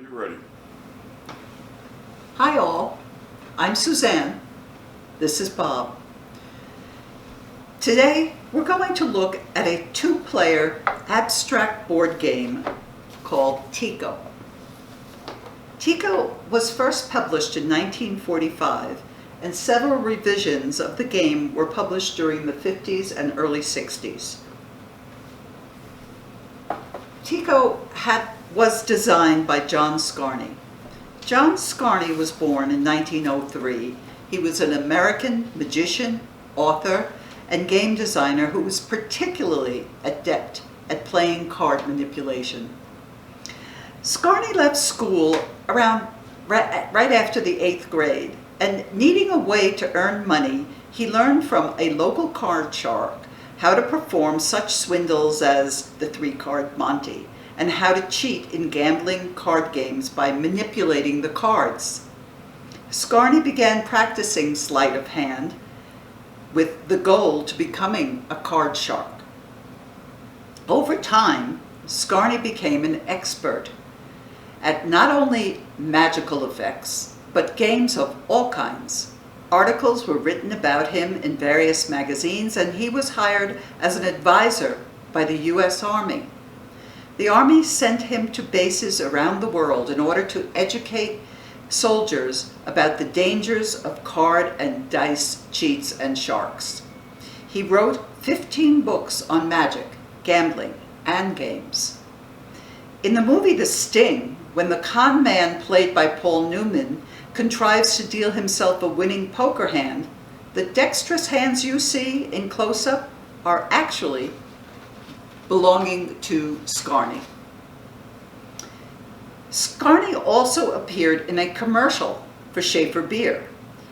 Are you ready? Hi all, I'm Suzanne. This is Bob. Today we're going to look at a two-player abstract board game called Tico. Tico was first published in 1945, and several revisions of the game were published during the 50s and early 60s. Tico was designed by John Scarne. John Scarne was born in 1903. He was an American magician, author, and game designer who was particularly adept at playing card manipulation. Scarne left school around right after the 8th grade, and needing a way to earn money, he learned from a local card shark how to perform such swindles as the 3-card Monte, and how to cheat in gambling card games by manipulating the cards. Scarne began practicing sleight of hand with the goal to becoming a card shark. Over time, Scarne became an expert at not only magical effects, but games of all kinds. Articles were written about him in various magazines, and he was hired as an advisor by the U.S. Army. The Army sent him to bases around the world in order to educate soldiers about the dangers of card and dice cheats and sharks. He wrote 15 books on magic, gambling, and games. In the movie The Sting, when the con man played by Paul Newman contrives to deal himself a winning poker hand, the dexterous hands you see in close-up are actually belonging to Scarne. Scarne also appeared in a commercial for Schaefer beer.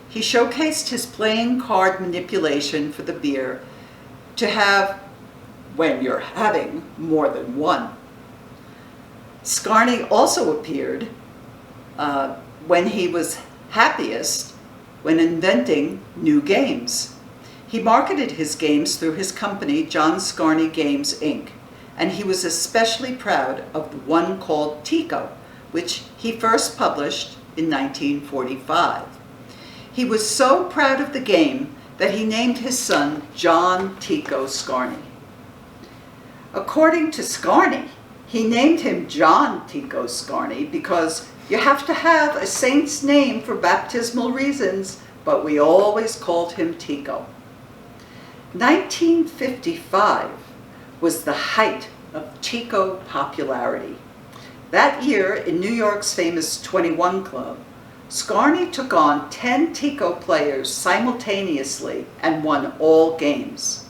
He showcased his playing card manipulation for the beer to have when you're having more than one. Scarne also appeared when he was happiest when inventing new games. He marketed his games through his company, John Scarne Games, Inc., and he was especially proud of the one called Tico, which he first published in 1945. He was so proud of the game that he named his son John Teeko Scarne. According to Scarne, he named him John Teeko Scarne because you have to have a saint's name for baptismal reasons, but we always called him Tico. 1955 was the height of Tico popularity. That year, in New York's famous 21 Club, Scarne took on 10 Tico players simultaneously and won all games.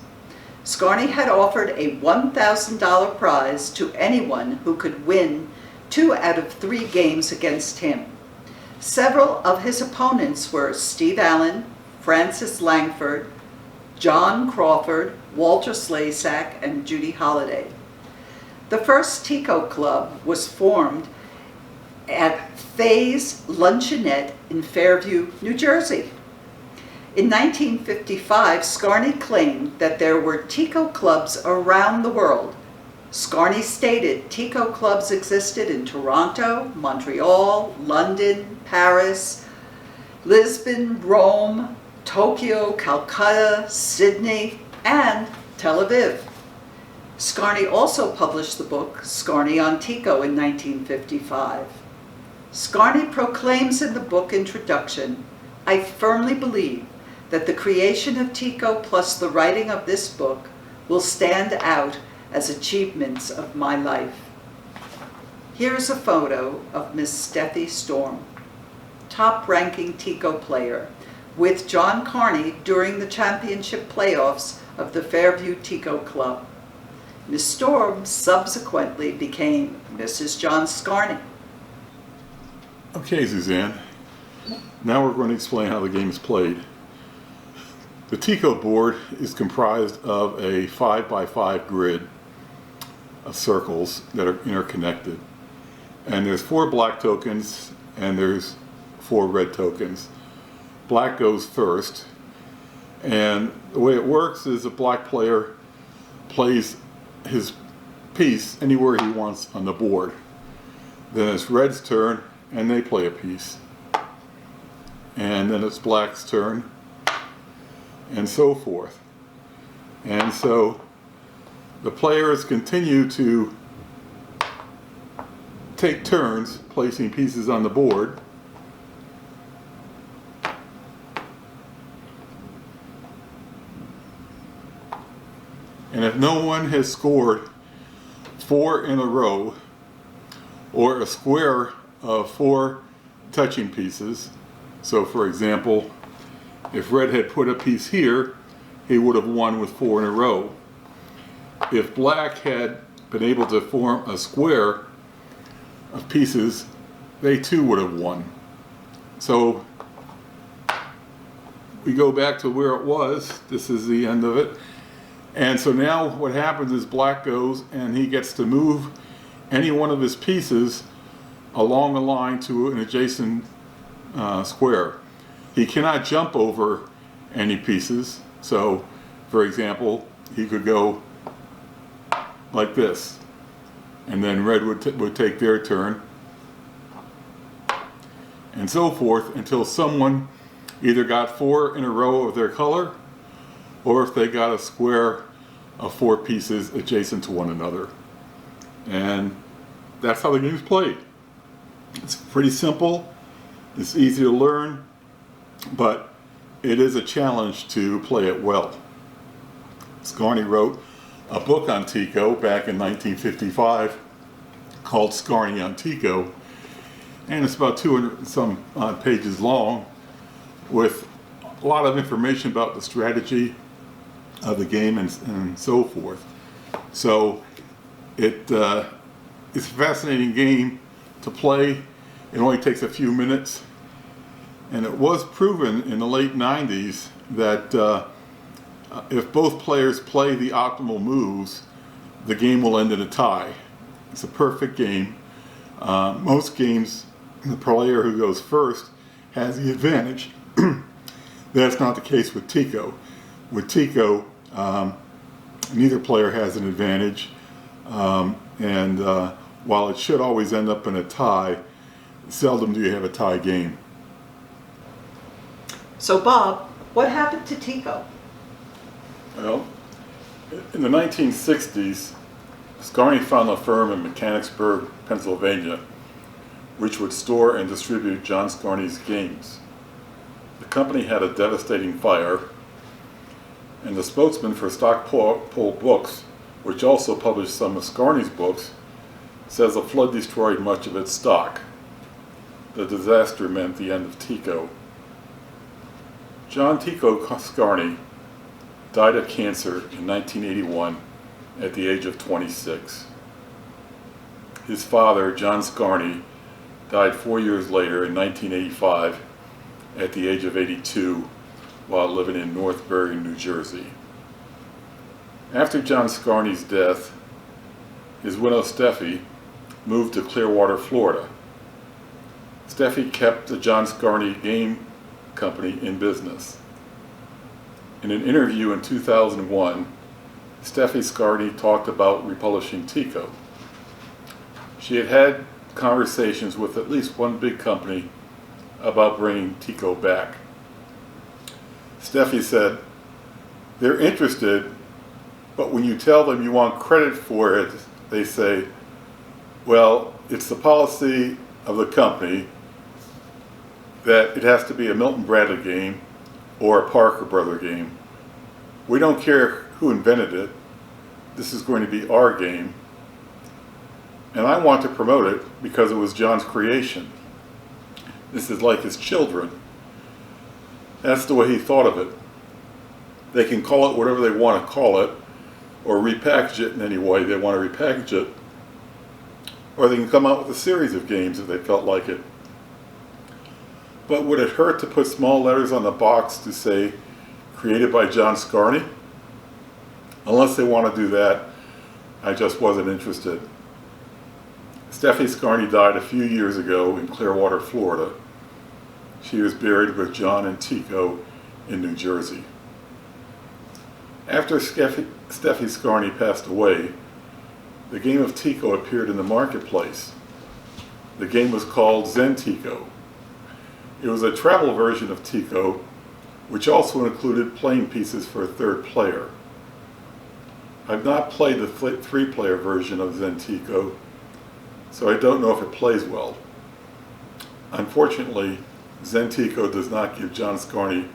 Scarne had offered a $1,000 prize to anyone who could win 2 out of 3 games against him. Several of his opponents were Steve Allen, Francis Langford, John Crawford, Walter Slezak, and Judy Holliday. The first Tico Club was formed at Faye's Luncheonette in Fairview, New Jersey. In 1955, Scarne claimed that there were Tico Clubs around the world. Scarne stated Tico Clubs existed in Toronto, Montreal, London, Paris, Lisbon, Rome, Tokyo, Calcutta, Sydney, and Tel Aviv. Scarne also published the book Scarne on Tico in 1955. Scarne proclaims in the book introduction, "I firmly believe that the creation of Tico plus the writing of this book will stand out as achievements of my life." Here is a photo of Miss Steffi Scarne, top-ranking Tico player, with John Scarne during the championship playoffs of the Fairview Tico Club. Miss Storm subsequently became Mrs. John Scarne. Okay, Suzanne. Now we're going to explain how the game is played. The Tico board is comprised of a 5x5 grid of circles that are interconnected. And there's 4 black tokens and there's 4 red tokens. Black goes first, and the way it works is a black player plays his piece anywhere he wants on the board. Then it's red's turn, and they play a piece. And then it's black's turn, and so forth. And so the players continue to take turns placing pieces on the board. And if no one has scored 4 in a row, or a square of 4 touching pieces, so for example, if red had put a piece here, he would have won with 4 in a row. If black had been able to form a square of pieces, they too would have won. So we go back to where it was. This is the end of it. And so now what happens is black goes and he gets to move any one of his pieces along a line to an adjacent square. He cannot jump over any pieces. So, for example, he could go like this, and then red would take their turn, and so forth until someone either got 4 in a row of their color, or if they got a square of 4 pieces adjacent to one another. And that's how the game's played. It's pretty simple, it's easy to learn, but it is a challenge to play it well. Scarne wrote a book on Tico back in 1955 called Scarne on Tico, and it's about 200 and some odd pages long with a lot of information about the strategy of the game and so forth. So it's a fascinating game to play. It only takes a few minutes, and it was proven in the late 90s that if both players play the optimal moves, the game will end in a tie. It's a perfect game. Most games, the player who goes first has the advantage. That's not the case with Tico. With Tico, neither player has an advantage, and while it should always end up in a tie, seldom do you have a tie game. So Bob, what happened to Tico? Well, in the 1960s, Scarne found a firm in Mechanicsburg, Pennsylvania, which would store and distribute John Scarne's games. The company had a devastating fire, and the spokesman for Stockpole Books, which also published some of Scarne's books, says a flood destroyed much of its stock. The disaster meant the end of Tico. John Tico Scarne died of cancer in 1981 at the age of 26. His father, John Scarne, died 4 years later in 1985 at the age of 82 while living in Northbury, New Jersey. After John Scarne's death, his widow Steffi moved to Clearwater, Florida. Steffi kept the John Scarne Game Company in business. In an interview in 2001, Steffi Scarne talked about republishing Tico. She had had conversations with at least one big company about bringing Tico back. Steffi said, "They're interested, but when you tell them you want credit for it, they say, well, it's the policy of the company that it has to be a Milton Bradley game or a Parker Brother game. We don't care who invented it. This is going to be our game. And I want to promote it because it was John's creation. This is like his children." That's the way he thought of it. They can call it whatever they want to call it, or repackage it in any way they want to repackage it, or they can come out with a series of games if they felt like it. But would it hurt to put small letters on the box to say, created by John Scarne? Unless they want to do that, I just wasn't interested. Steffi Scarne died a few years ago in Clearwater, Florida. She was buried with John and Tico in New Jersey. After Steffi Scarne passed away, the game of Tico appeared in the marketplace. The game was called Zen Tico. It was a travel version of Tico, which also included playing pieces for a third player. I've not played the three-player version of Zen Tico, so I don't know if it plays well. Unfortunately, Zen Tico does not give John Scarne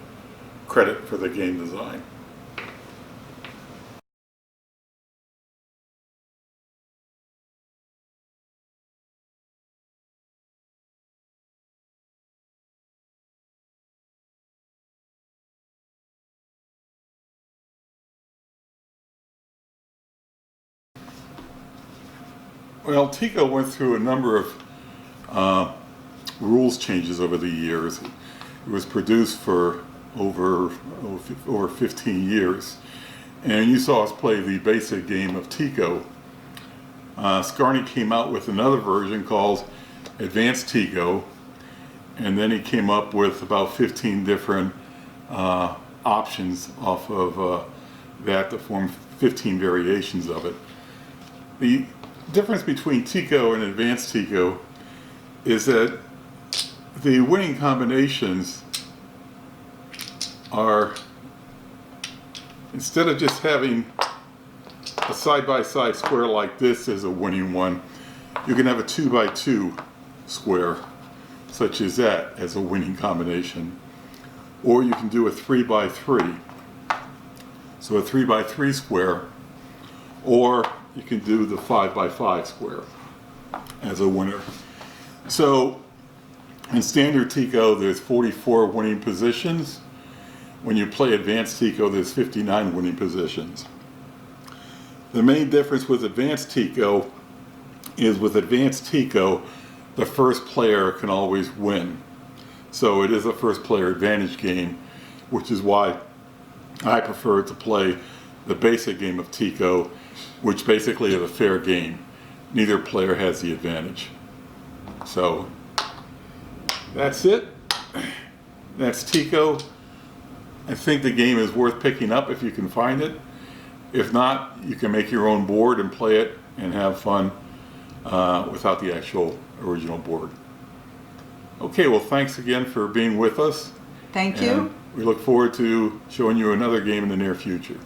credit for the game design. Well, Tico went through a number of rules changes over the years. It was produced for over 15 years. And you saw us play the basic game of Tico. Scarne came out with another version called Advanced Tico, and then he came up with about 15 different options off of that to form 15 variations of it. The difference between Tico and Advanced Tico is that the winning combinations are, instead of just having a side-by-side square like this as a winning one, you can have a 2x2 square, such as that, as a winning combination. Or you can do a 3x3, so a 3x3 square, or you can do the 5x5 square as a winner. So in standard Tico, there's 44 winning positions. When you play Advanced Tico, there's 59 winning positions. The main difference with Advanced Tico is with Advanced Tico, the first player can always win. So it is a first player advantage game, which is why I prefer to play the basic game of Tico, which basically is a fair game. Neither player has the advantage. So that's it. That's Tico. I think the game is worth picking up if you can find it. If not, you can make your own board and play it and have fun without the actual original board. Okay, well, thanks again for being with us. Thank you. And we look forward to showing you another game in the near future.